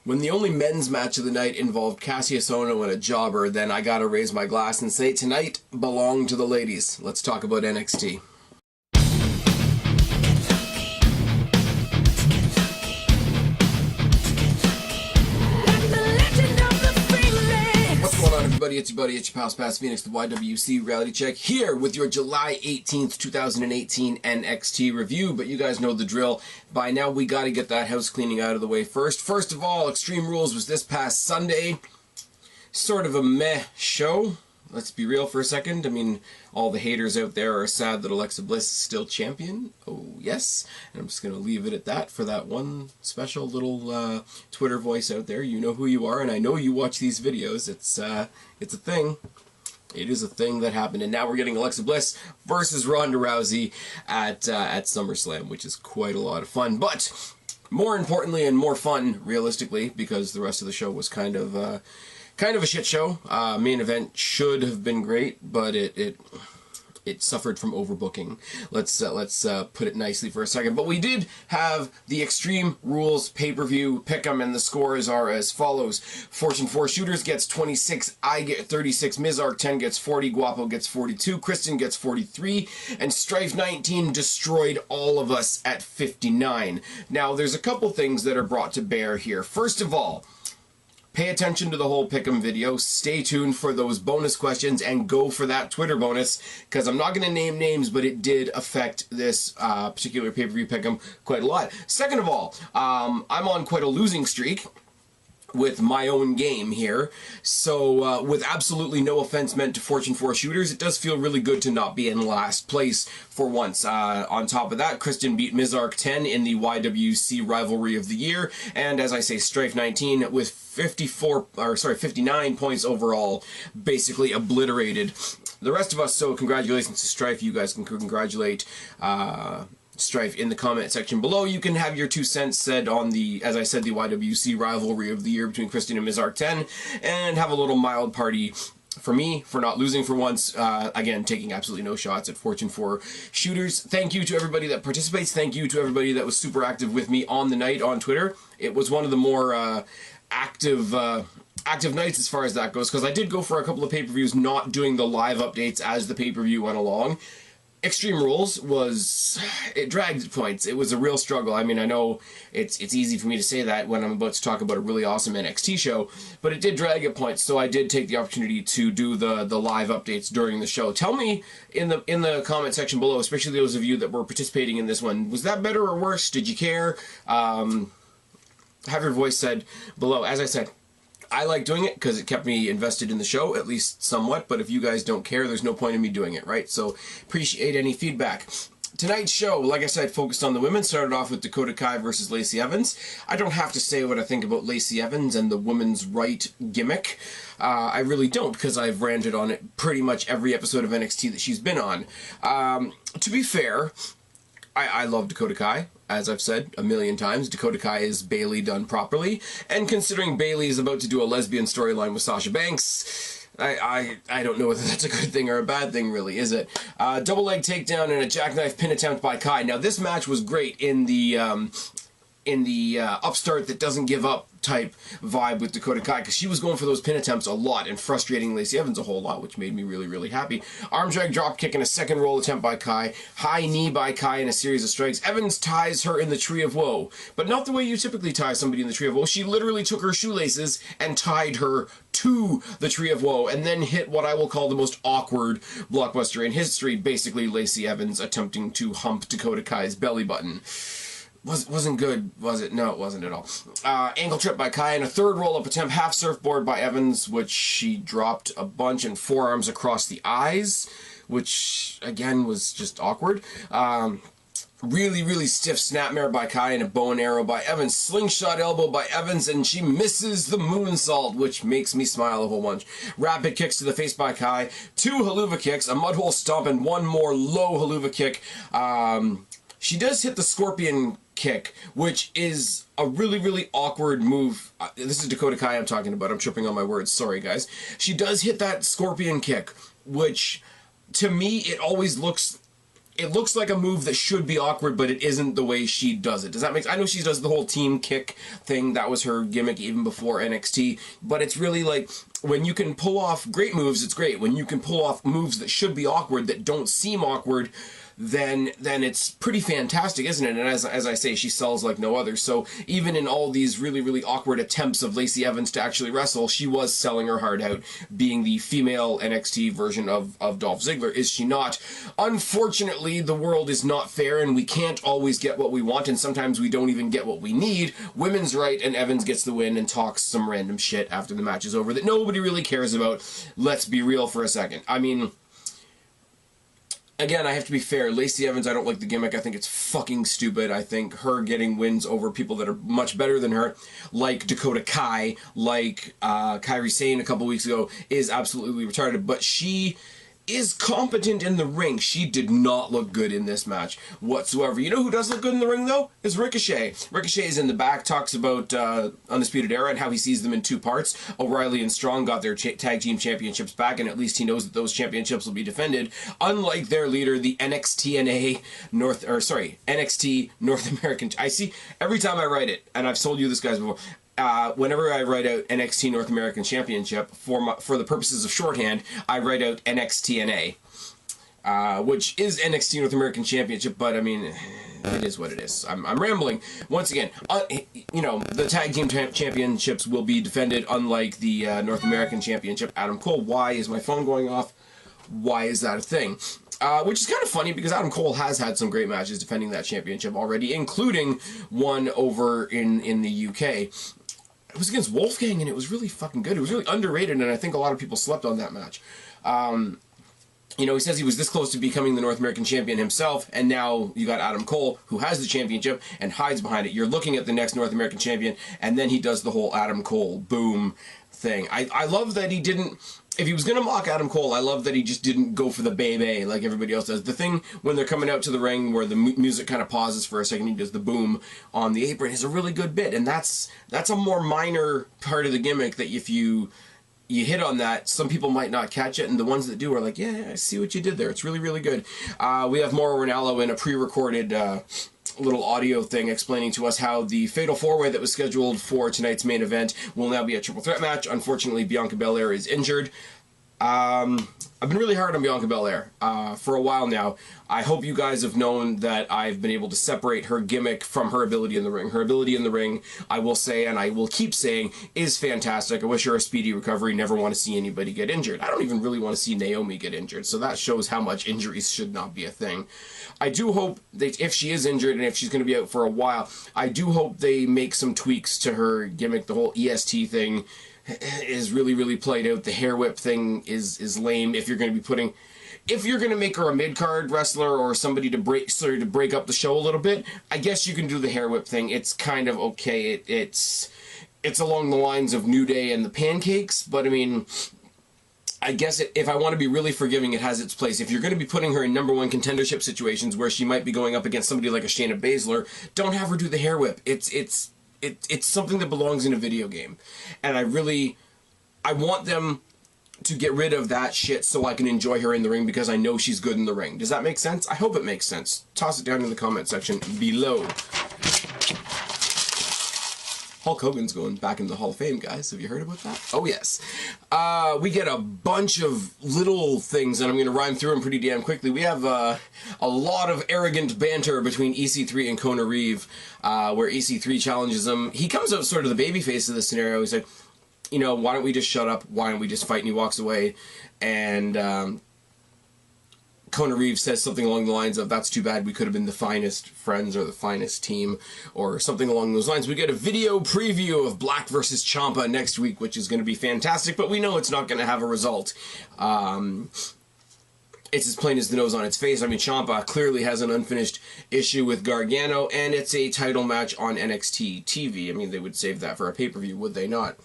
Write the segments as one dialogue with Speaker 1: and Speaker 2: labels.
Speaker 1: When the only men's match of the night involved Cassius Ohno and a jobber, then I gotta raise my glass and say tonight belonged to the ladies. Let's talk about NXT. Everybody, it's your buddy, it's your pal Spaz Phoenix, the YWC Reality Check, here with your July 18th, 2018 NXT review. But you guys know the drill. By now, we got to get that house cleaning out of the way first. First of all, Extreme Rules was this past Sunday. Sort of a meh show. Let's be real for a second. I mean, all the haters out there are sad that Alexa Bliss is still champion. Oh, yes. And I'm just going to leave it at that for that one special little Twitter voice out there. You know who you are, and I know you watch these videos. It's a thing. It is a thing that happened. And now we're getting Alexa Bliss versus Ronda Rousey at SummerSlam, which is quite a lot of fun. But more importantly and more fun, realistically, because the rest of the show was kind of a shit show. Main event should have been great, but it suffered from overbooking. Let's put it nicely for a second. But we did have the Extreme Rules pay-per-view pick'em, and the scores are as follows: Fortune 4 Shooters gets 26, I get 36, Mizark 10 gets 40, Guapo gets 42, Kristen gets 43, and strifenineteen destroyed all of us at 59. Now, there's a couple things that are brought to bear here. First of all, pay attention to the whole Pick'em video, stay tuned for those bonus questions, and go for that Twitter bonus, because I'm not going to name names, but it did affect this particular pay-per-view Pick'em quite a lot. Second of all, I'm on quite a losing streak with my own game here, so with absolutely no offense meant to Fortune 4 Shooters, it does feel really good to not be in last place for once. On top of that, Kristen beat Mizark 10 in the YWC Rivalry of the Year, and as I say, strifenineteen with 59 points overall, basically obliterated the rest of us. So congratulations to Strife. You guys can congratulate Strife in the comment section below. You can have your 2 cents said on the, as I said, the YWC Rivalry of the Year between Kristen and Mizark 10, and have a little mild party for me for not losing for once. Again, taking absolutely no shots at Fortune 4 Shooters. Thank you to everybody that participates. Thank you to everybody that was super active with me on the night on Twitter. It was one of the more active nights as far as that goes, because I did go for a couple of pay-per-views not doing the live updates as the pay-per-view went along. Extreme Rules it dragged points. It was a real struggle. I mean, I know it's easy for me to say that when I'm about to talk about a really awesome NXT show, but it did drag at points, so I did take the opportunity to do the live updates during the show. Tell me in the comment section below, especially those of you that were participating in this one, was that better or worse? Did you care? Have your voice said below. As I said, I like doing it because it kept me invested in the show, at least somewhat, but if you guys don't care, there's no point in me doing it, right? So appreciate any feedback. Tonight's show, like I said, focused on the women. Started off with Dakota Kai versus Lacey Evans. I don't have to say what I think about Lacey Evans and the women's right gimmick. I really don't, because I've ranted on it pretty much every episode of NXT that she's been on. To be fair, I love Dakota Kai. As I've said a million times, Dakota Kai is Bayley done properly. And considering Bayley is about to do a lesbian storyline with Sasha Banks, I don't know whether that's a good thing or a bad thing, really, is it? Double leg takedown and a jackknife pin attempt by Kai. Now, this match was great in the upstart that doesn't give up type vibe with Dakota Kai, because she was going for those pin attempts a lot and frustrating Lacey Evans a whole lot, which made me really, really happy. Arm drag drop kick and a second roll attempt by Kai. High knee by Kai and a series of strikes. Evans ties her in the Tree of Woe, but not the way you typically tie somebody in the Tree of Woe. She literally took her shoelaces and tied her to the Tree of Woe, and then hit what I will call the most awkward blockbuster in history, basically Lacey Evans attempting to hump Dakota Kai's belly button. Wasn't good, was it? No, it wasn't at all. Ankle trip by Kai and a third roll-up attempt, half surfboard by Evans, which she dropped a bunch, and forearms across the eyes, which, again, was just awkward. Really, really stiff snapmare by Kai and a bow and arrow by Evans. Slingshot elbow by Evans, and she misses the moonsault, which makes me smile a whole bunch. Rapid kicks to the face by Kai. 2 haluva kicks, a mudhole stomp, and 1 more low haluva kick. She does hit the scorpion kick, which is a really, really awkward move. This is Dakota Kai I'm talking about. I'm tripping on my words. Sorry, guys. She does hit that scorpion kick, which, to me, it always looks it looks like a move that should be awkward, but it isn't the way she does it. Does that make sense? I know she does the whole team kick thing. That was her gimmick even before NXT. But it's really like, when you can pull off great moves, it's great. When you can pull off moves that should be awkward, that don't seem awkward, then it's pretty fantastic, isn't it? And as I say, she sells like no other. So even in all these really, really awkward attempts of Lacey Evans to actually wrestle, she was selling her heart out, being the female NXT version of Dolph Ziggler, is she not? Unfortunately, the world is not fair, and we can't always get what we want, and sometimes we don't even get what we need. Women's right, and Evans gets the win and talks some random shit after the match is over that nobody really cares about. Let's be real for a second. I mean, again, I have to be fair. Lacey Evans, I don't like the gimmick. I think it's fucking stupid. I think her getting wins over people that are much better than her, like Dakota Kai, like KAIRI Sane a couple weeks ago, is absolutely retarded. But she is competent in the ring. She did not look good in this match whatsoever. You know who does look good in the ring, though? Is Ricochet. Ricochet is in the back, talks about Undisputed Era and how he sees them in two parts. O'Reilly and Strong got their tag team championships back, and at least he knows that those championships will be defended. Unlike their leader, the NXT North American. I see, every time I write it, and I've told you this, guys, before, whenever I write out NXT North American Championship, for the purposes of shorthand, I write out NXTNA, which is NXT North American Championship, but I mean, it is what it is. I'm rambling. Once again, you know, the tag team championships will be defended, unlike the North American Championship. Adam Cole, why is my phone going off? Why is that a thing? Which is kind of funny, because Adam Cole has had some great matches defending that championship already, including one over in the UK. It was against Wolfgang, and it was really fucking good. It was really underrated, and I think a lot of people slept on that match. You know, he says he was this close to becoming the North American champion himself, and now you got Adam Cole, who has the championship and hides behind it. You're looking at the next North American champion, and then he does the whole Adam Cole boom thing. I love that he didn't... If he was going to mock Adam Cole, I love that he just didn't go for the baby like everybody else does. The thing when they're coming out to the ring where the music kind of pauses for a second, he does the boom on the apron, is a really good bit. And that's a more minor part of the gimmick that if you hit on that, some people might not catch it, and the ones that do are like, yeah, I see what you did there. It's really, really good. We have Mauro Ranallo in a pre-recorded little audio thing explaining to us how the Fatal 4-Way that was scheduled for tonight's main event will now be a triple threat match. Unfortunately, Bianca Belair is injured. I've been really hard on Bianca Belair for a while now. I hope you guys have known that I've been able to separate her gimmick from her ability in the ring. Her ability in the ring, I will say, and I will keep saying, is fantastic. I wish her a speedy recovery. Never want to see anybody get injured. I don't even really want to see Naomi get injured, so that shows how much injuries should not be a thing. I do hope that if she is injured and if she's going to be out for a while, I do hope they make some tweaks to her gimmick. The whole EST thing is really, really played out. The hair whip thing is lame. If you're going to make her a mid-card wrestler or somebody to break up the show a little bit, I guess you can do the hair whip thing. It's kind of okay. It's along the lines of New Day and the Pancakes, but I mean, I guess if I want to be really forgiving, it has its place. If you're going to be putting her in #1 contendership situations where she might be going up against somebody like a Shayna Baszler, don't have her do the hair whip. It's something that belongs in a video game. And I want them to get rid of that shit so I can enjoy her in the ring, because I know she's good in the ring. Does that make sense? I hope it makes sense. Toss it down in the comment section below. Hulk Hogan's going back into the Hall of Fame, guys. Have you heard about that? Oh, yes. We get a bunch of little things, and I'm going to rhyme through them pretty damn quickly. We have a lot of arrogant banter between EC3 and Kona Reeve, where EC3 challenges him. He comes out sort of the babyface of the scenario. He's like, you know, why don't we just shut up? Why don't we just fight? And he walks away, and Kona Reeves says something along the lines of, that's too bad, we could have been the finest friends or the finest team, or something along those lines. We get a video preview of Black versus Ciampa next week, which is going to be fantastic, but we know it's not going to have a result. It's as plain as the nose on its face. I mean, Ciampa clearly has an unfinished issue with Gargano, and it's a title match on NXT TV. I mean, they would save that for a pay-per-view, would they not?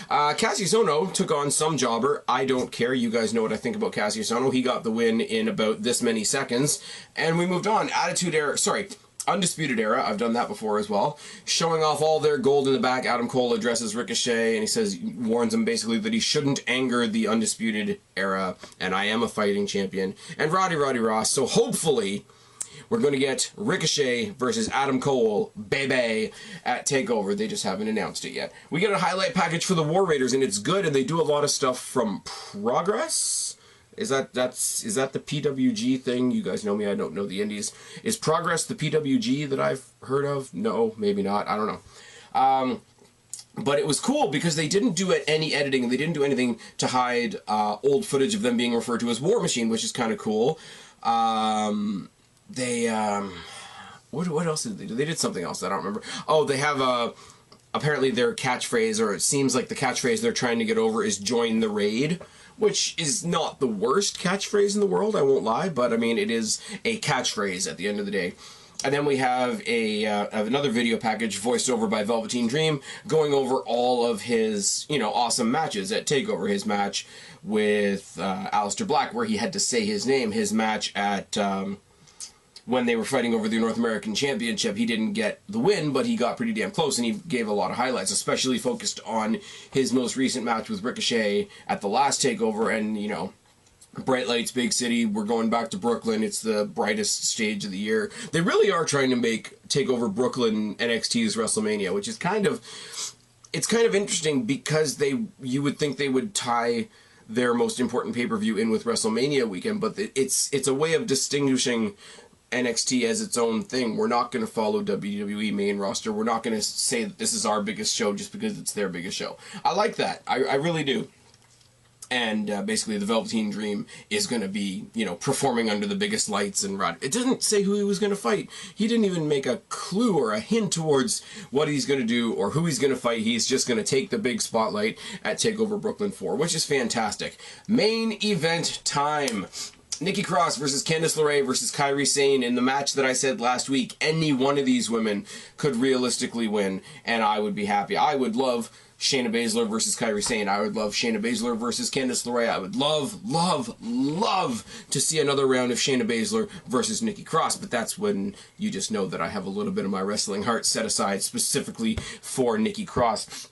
Speaker 1: Cassius Ohno took on some jobber. I don't care. You guys know what I think about Cassius Ohno. He got the win in about this many seconds, and we moved on. Undisputed Era, I've done that before as well. Showing off all their gold in the back, Adam Cole addresses Ricochet, and he says, warns him basically that he shouldn't anger the Undisputed Era, and I am a fighting champion. And Roddy Ross, so hopefully we're going to get Ricochet versus Adam Cole, baby, at TakeOver. They just haven't announced it yet. We get a highlight package for the War Raiders, and it's good, and they do a lot of stuff from Progress. Is that the PWG thing? You guys know me, I don't know the indies. Is Progress the PWG that I've heard of? No, maybe not, I don't know. But it was cool because they didn't do any editing, they didn't do anything to hide old footage of them being referred to as War Machine, which is kind of cool. What else did they do? They did something else, I don't remember. Oh, they have apparently their catchphrase, or it seems like the catchphrase they're trying to get over is "Join the Raid," which is not the worst catchphrase in the world, I won't lie, but I mean, it is a catchphrase at the end of the day. And then we have another video package voiced over by Velveteen Dream, going over all of his, awesome matches at TakeOver. His match with Aleister Black, where he had to say his name. His match at when they were fighting over the North American Championship. He didn't get the win, but he got pretty damn close, and he gave a lot of highlights, especially focused on his most recent match with Ricochet at the last TakeOver. And, bright lights, big city, we're going back to Brooklyn, it's the brightest stage of the year. They really are trying to make TakeOver Brooklyn NXT's WrestleMania, which is it's kind of interesting because you would think they would tie their most important pay-per-view in with WrestleMania weekend, but it's a way of distinguishing NXT as its own thing. We're not going to follow WWE main roster. We're not going to say that this is our biggest show just because it's their biggest show. I like that. I really do. And basically the Velveteen Dream is going to be, performing under the biggest lights and rod. It doesn't say who he was going to fight. He didn't even make a clue or a hint towards what he's going to do or who he's going to fight. He's just going to take the big spotlight at TakeOver Brooklyn 4, which is fantastic. Main event time. Nikki Cross versus Candice LeRae versus Kairi Sane in the match that I said last week. Any one of these women could realistically win, and I would be happy. I would love Shayna Baszler versus Kairi Sane. I would love Shayna Baszler versus Candice LeRae. I would love to see another round of Shayna Baszler versus Nikki Cross, but that's when you just know that I have a little bit of my wrestling heart set aside specifically for Nikki Cross,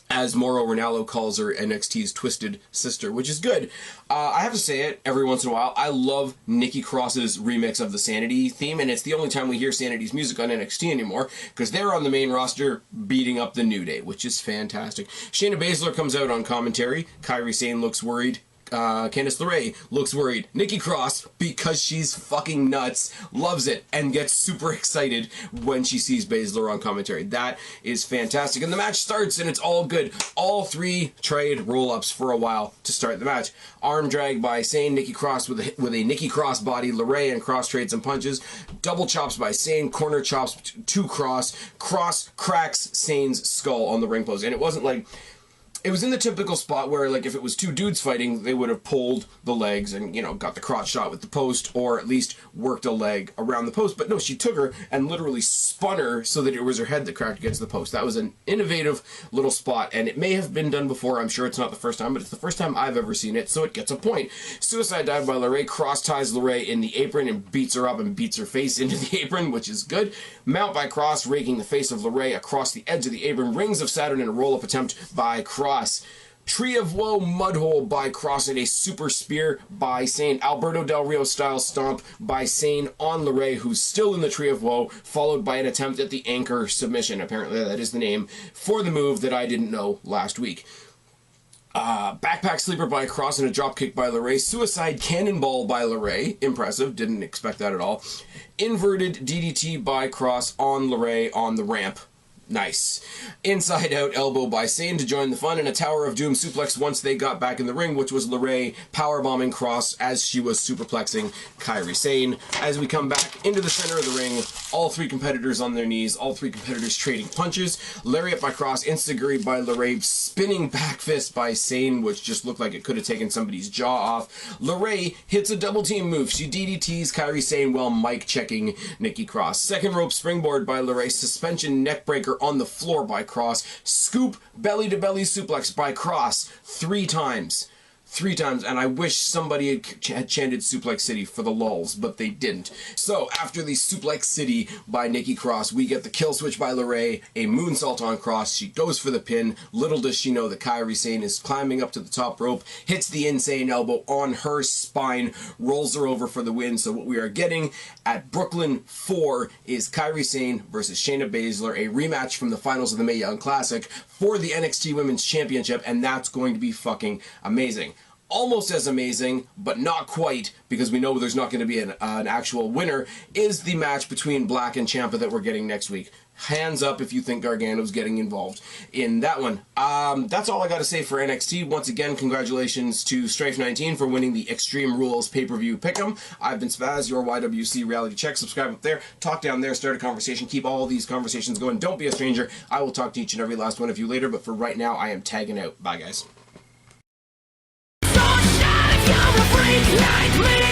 Speaker 1: as Mauro Ranallo calls her, NXT's twisted sister, which is good. I have to say it every once in a while. I love Nikki Cross's remix of the Sanity theme, and it's the only time we hear Sanity's music on NXT anymore, because they're on the main roster beating up the New Day, which is fantastic. Shayna Baszler comes out on commentary. Kairi Sane looks worried. Candice LeRae looks worried. Nikki Cross, because she's fucking nuts, loves it and gets super excited when she sees Baszler on commentary. That is fantastic. And the match starts and it's all good. All three trade roll-ups for a while to start the match. Arm drag by Sane, Nikki Cross with a Nikki Cross body, LeRae, and Cross trades some punches. Double chops by Sane, corner chops to Cross. Cross cracks Sane's skull on the ring post. And it wasn't like... It was in the typical spot where, like, if it was two dudes fighting, they would have pulled the legs and, got the crotch shot with the post, or at least worked a leg around the post. But no, she took her and literally spun her so that it was her head that cracked against the post. That was an innovative little spot, and it may have been done before. I'm sure it's not the first time, but it's the first time I've ever seen it, so it gets a point. Suicide dive by LeRae. Cross ties LeRae in the apron and beats her up and beats her face into the apron, which is good. Mount by Cross, raking the face of LeRae across the edge of the apron. Rings of Saturn in a roll-up attempt by Cross. Tree of Woe Mudhole by Cross and a super spear by Sane. Alberto Del Rio style stomp by Sane on LeRae, who's still in the Tree of Woe, followed by an attempt at the anchor submission. Apparently that is the name for the move that I didn't know last week. Backpack Sleeper by Cross and a dropkick by LeRae. Suicide Cannonball by LeRae. Impressive. Didn't expect that at all. Inverted DDT by Cross on LeRae on the ramp. Nice. Inside out elbow by Sane to join the fun, and a Tower of Doom suplex once they got back in the ring, which was LeRae powerbombing Cross as she was superplexing Kairi Sane. As we come back into the center of the ring, all three competitors on their knees, all three competitors trading punches. Lariat by Cross, Instagiri by LeRae, spinning back fist by Sane, which just looked like it could have taken somebody's jaw off. LeRae hits a double team move. She DDTs Kairi Sane while mic checking Nikki Cross. Second rope springboard by LeRae, suspension neckbreaker on the floor by Cross, scoop belly to belly suplex by Cross 3 times. 3 times, and I wish somebody had chanted Suplex City for the lulz, but they didn't. So after the Suplex City by Nikki Cross, we get the kill switch by LERAE, a moonsault on Cross. She goes for the pin. Little does she know that KAIRI SANE is climbing up to the top rope, hits the insane elbow on her spine, rolls her over for the win. So what we are getting at Brooklyn 4 is KAIRI SANE versus Shayna Baszler, a rematch from the finals of the Mae Young Classic for the NXT Women's Championship, and that's going to be fucking amazing. Almost as amazing, but not quite, because we know there's not going to be an actual winner, is the match between Black and Ciampa that we're getting next week. Hands up if you think Gargano's getting involved in that one. That's all I got to say for NXT. Once again, congratulations to strifenineteen for winning the Extreme Rules pay-per-view pick'em. I've been Spaz, your YWC reality check. Subscribe up there, talk down there, start a conversation, keep all these conversations going. Don't be a stranger. I will talk to each and every last one of you later, but for right now, I am tagging out. Bye, guys.
Speaker 2: Freak night,